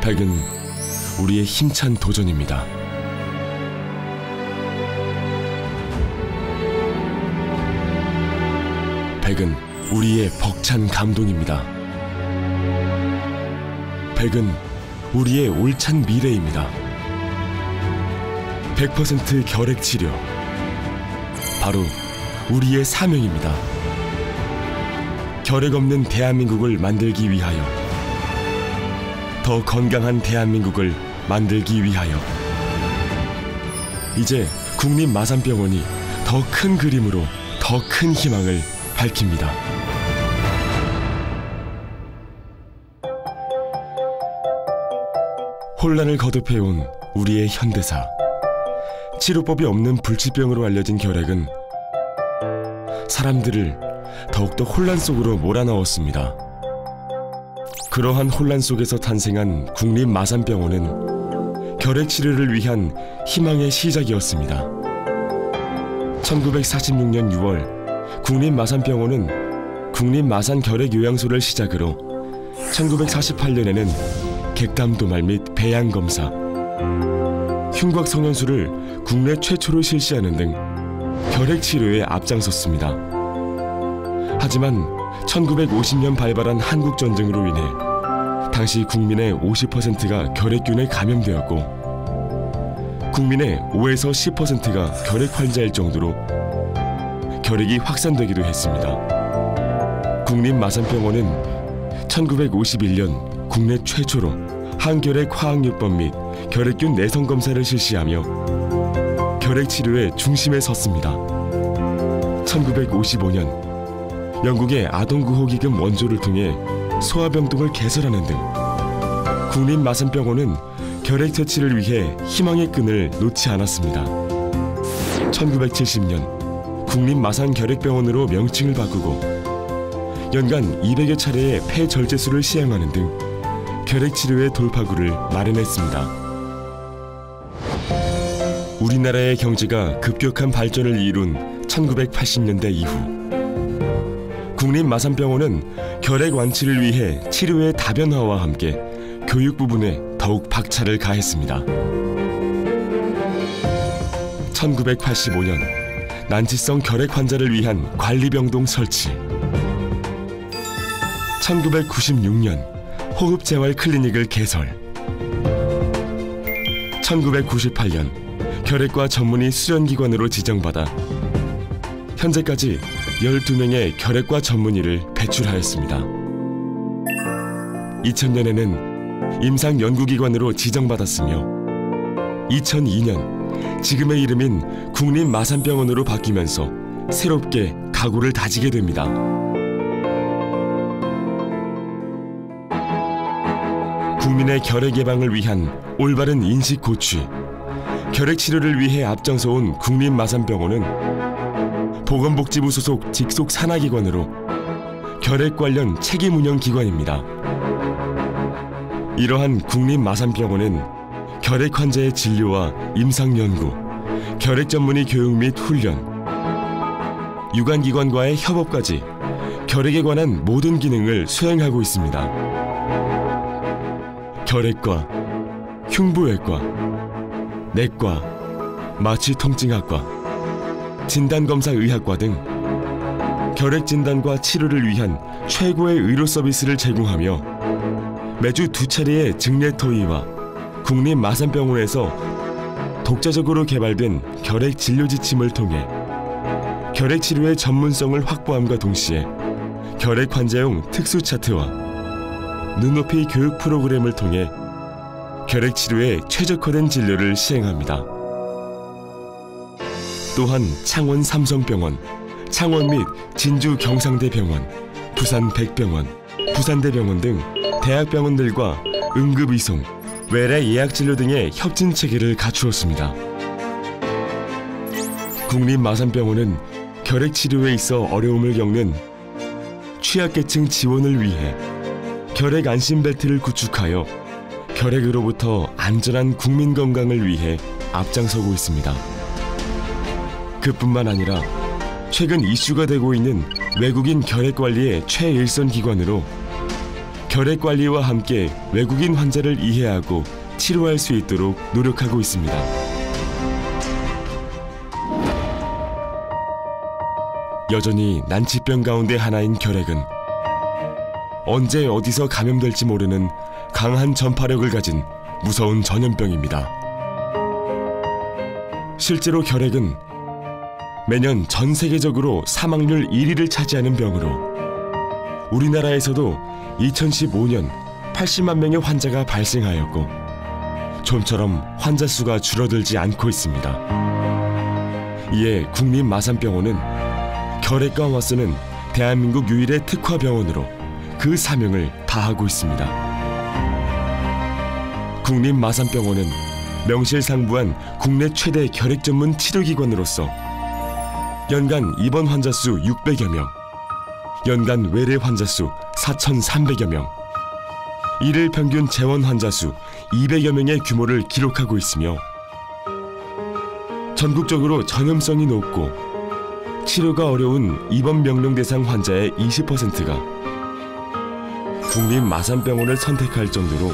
백은 우리의 힘찬 도전입니다. 백은 우리의 벅찬 감동입니다. 백은 우리의 올찬 미래입니다. 100% 결핵 치료, 바로 우리의 사명입니다. 결핵 없는 대한민국을 만들기 위하여, 더 건강한 대한민국을 만들기 위하여, 이제 국립마산병원이 더 큰 그림으로 더 큰 희망을 밝힙니다. 혼란을 거듭해온 우리의 현대사. 치료법이 없는 불치병으로 알려진 결핵은 사람들을 더욱더 혼란 속으로 몰아넣었습니다. 그러한 혼란 속에서 탄생한 국립마산병원은 결핵 치료를 위한 희망의 시작이었습니다. 1946년 6월 국립마산병원은 국립마산결핵요양소를 시작으로 1948년에는 객담도말 및 배양검사, 흉곽성형술을 국내 최초로 실시하는 등 결핵 치료에 앞장섰습니다. 하지만 1950년 발발한 한국전쟁으로 인해 당시 국민의 50%가 결핵균에 감염되었고 국민의 5에서 10%가 결핵 환자일 정도로 결핵이 확산되기도 했습니다. 국립마산병원은 1951년 국내 최초로 항결핵 화학요법 및 결핵균 내성 검사를 실시하며 결핵 치료의 중심에 섰습니다. 1955년 영국의 아동구호기금 원조를 통해 소아병동을 개설하는 등 국립마산병원은 결핵 퇴치를 위해 희망의 끈을 놓지 않았습니다. 1970년 국립마산결핵병원으로 명칭을 바꾸고 연간 200여 차례의 폐절제술을 시행하는 등 결핵 치료의 돌파구를 마련했습니다. 우리나라의 경제가 급격한 발전을 이룬 1980년대 이후 국립마산병원은 결핵 완치를 위해 치료의 다변화와 함께 교육 부분에 더욱 박차를 가했습니다. 1985년 난치성 결핵 환자를 위한 관리병동 설치, 1996년 호흡재활 클리닉을 개설, 1998년 결핵과 전문의 수련기관으로 지정받아 현재까지 12명의 결핵과 전문의를 배출하였습니다. 2000년에는 임상연구기관으로 지정받았으며 2002년 지금의 이름인 국립마산병원으로 바뀌면서 새롭게 각오를 다지게 됩니다. 국민의 결핵 예방을 위한 올바른 인식 고취, 결핵 치료를 위해 앞장서온 국립마산병원은 보건복지부 소속 직속 산하기관으로 결핵 관련 책임 운영 기관입니다. 이러한 국립마산병원은 결핵 환자의 진료와 임상연구, 결핵 전문의 교육 및 훈련, 유관기관과의 협업까지 결핵에 관한 모든 기능을 수행하고 있습니다. 결핵과, 흉부외과, 내과, 마취통증학과, 진단검사의학과 등 결핵 진단과 치료를 위한 최고의 의료 서비스를 제공하며 매주 2차례의 증례토의와 국립마산병원에서 독자적으로 개발된 결핵 진료 지침을 통해 결핵 치료의 전문성을 확보함과 동시에 결핵 환자용 특수 차트와 눈높이 교육 프로그램을 통해 결핵 치료에 최적화된 진료를 시행합니다. 또한 창원 삼성병원, 창원 및 진주 경상대병원, 부산 백병원, 부산대병원 등 대학병원들과 응급이송, 외래 예약진료 등의 협진 체계를 갖추었습니다. 국립마산병원은 결핵 치료에 있어 어려움을 겪는 취약계층 지원을 위해 결핵 안심벨트를 구축하여 결핵으로부터 안전한 국민 건강을 위해 앞장서고 있습니다. 그뿐만 아니라 최근 이슈가 되고 있는 외국인 결핵 관리의 최일선 기관으로 결핵 관리와 함께 외국인 환자를 이해하고 치료할 수 있도록 노력하고 있습니다. 여전히 난치병 가운데 하나인 결핵은 언제 어디서 감염될지 모르는 강한 전파력을 가진 무서운 전염병입니다. 실제로 결핵은 매년 전 세계적으로 사망률 1위를 차지하는 병으로 우리나라에서도 2015년 80만 명의 환자가 발생하였고 좀처럼 환자 수가 줄어들지 않고 있습니다. 이에 국립마산병원은 결핵과 맞서는 대한민국 유일의 특화병원으로 그 사명을 다하고 있습니다. 국립마산병원은 명실상부한 국내 최대 결핵 전문 치료기관으로서 연간 입원 환자 수 600여 명, 연간 외래 환자 수 4,300여 명, 일일 평균 재원 환자 수 200여 명의 규모를 기록하고 있으며 전국적으로 전염성이 높고 치료가 어려운 입원 명령 대상 환자의 20%가 국립마산병원을 선택할 정도로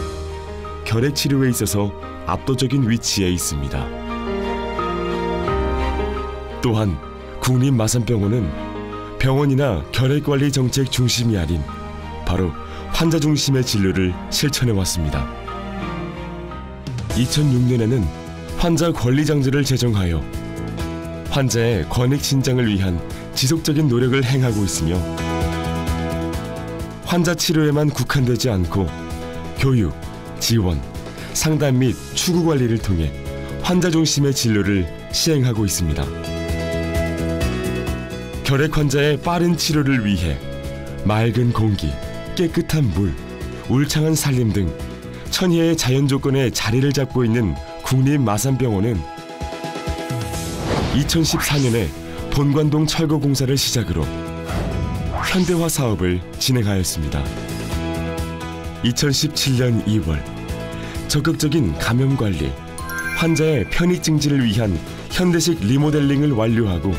결핵 치료에 있어서 압도적인 위치에 있습니다. 또한 국립마산병원은 병원이나 결핵관리 정책 중심이 아닌 바로 환자 중심의 진료를 실천해 왔습니다. 2006년에는 환자 권리장제를 제정하여 환자의 권익 신장을 위한 지속적인 노력을 행하고 있으며 환자 치료에만 국한되지 않고 교육, 지원, 상담 및 추구 관리를 통해 환자 중심의 진료를 시행하고 있습니다. 결핵 환자의 빠른 치료를 위해 맑은 공기, 깨끗한 물, 울창한 살림 등 천혜의 자연 조건에 자리를 잡고 있는 국립마산병원은 2014년에 본관동 철거 공사를 시작으로 현대화 사업을 진행하였습니다. 2017년 2월 적극적인 감염 관리, 환자의 편의 증진을 위한 현대식 리모델링을 완료하고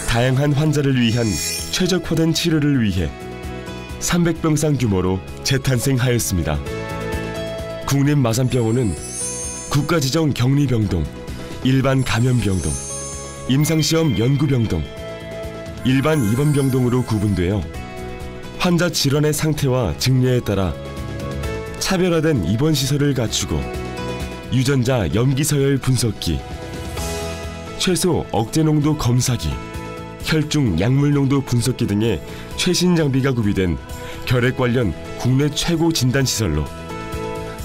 다양한 환자를 위한 최적화된 치료를 위해 300병상 규모로 재탄생하였습니다. 국립마산병원은 국가지정 격리병동, 일반 감염병동, 임상시험 연구병동, 일반 입원병동으로 구분되어 환자 질환의 상태와 증례에 따라 차별화된 입원시설을 갖추고 유전자 염기서열 분석기, 최소 억제농도 검사기, 혈중 약물농도 분석기 등의 최신 장비가 구비된 결핵 관련 국내 최고 진단시설로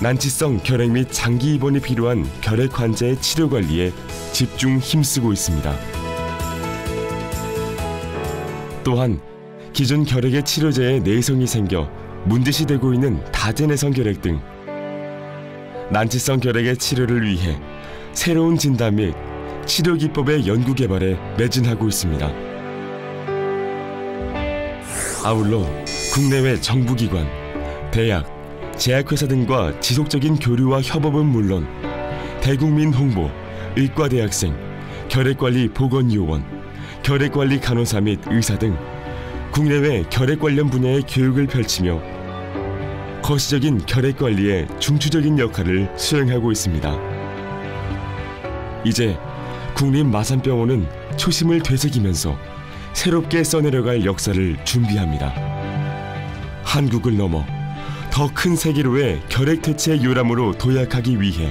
난치성 결핵 및 장기 입원이 필요한 결핵 환자의 치료 관리에 집중 힘쓰고 있습니다. 또한 기존 결핵의 치료제에 내성이 생겨 문제시되고 있는 다제내성 결핵 등 난치성 결핵의 치료를 위해 새로운 진단 및 치료 기법의 연구 개발에 매진하고 있습니다. 아울러 국내외 정부기관, 대학, 제약회사 등과 지속적인 교류와 협업은 물론 대국민 홍보, 의과대학생, 결핵관리 보건요원, 결핵관리 간호사 및 의사 등 국내외 결핵 관련 분야의 교육을 펼치며 거시적인 결핵 관리에 중추적인 역할을 수행하고 있습니다. 이제 국립마산병원은 초심을 되새기면서 새롭게 써내려갈 역사를 준비합니다. 한국을 넘어 더 큰 세계로의 결핵 퇴치의 요람으로 도약하기 위해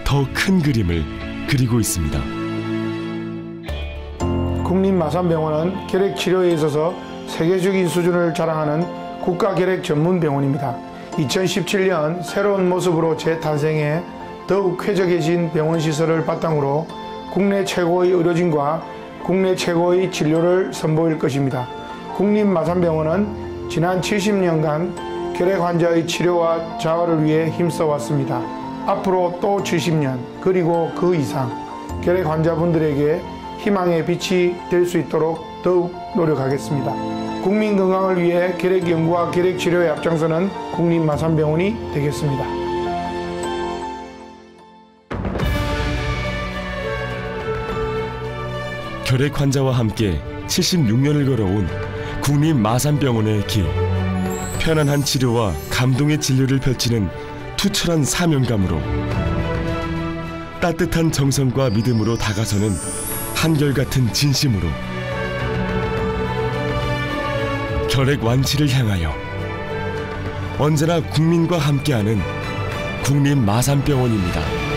더 큰 그림을 그리고 있습니다. 국립마산병원은 결핵 치료에 있어서 세계적인 수준을 자랑하는 국가결핵 전문병원입니다. 2017년 새로운 모습으로 재탄생해 더욱 쾌적해진 병원시설을 바탕으로 국내 최고의 의료진과 국내 최고의 진료를 선보일 것입니다. 국립마산병원은 지난 70년간 결핵 환자의 치료와 자활을 위해 힘써왔습니다. 앞으로 또 70년 그리고 그 이상 결핵 환자분들에게 희망의 빛이 될 수 있도록 더욱 노력하겠습니다. 국민 건강을 위해 결핵 연구와 결핵 치료에 앞장서는 국립마산병원이 되겠습니다. 결핵 환자와 함께 76년을 걸어온 국립마산병원의 길. 편안한 치료와 감동의 진료를 펼치는 투철한 사명감으로 따뜻한 정성과 믿음으로 다가서는 한결같은 진심으로 결핵 완치를 향하여 언제나 국민과 함께하는 국립마산병원입니다.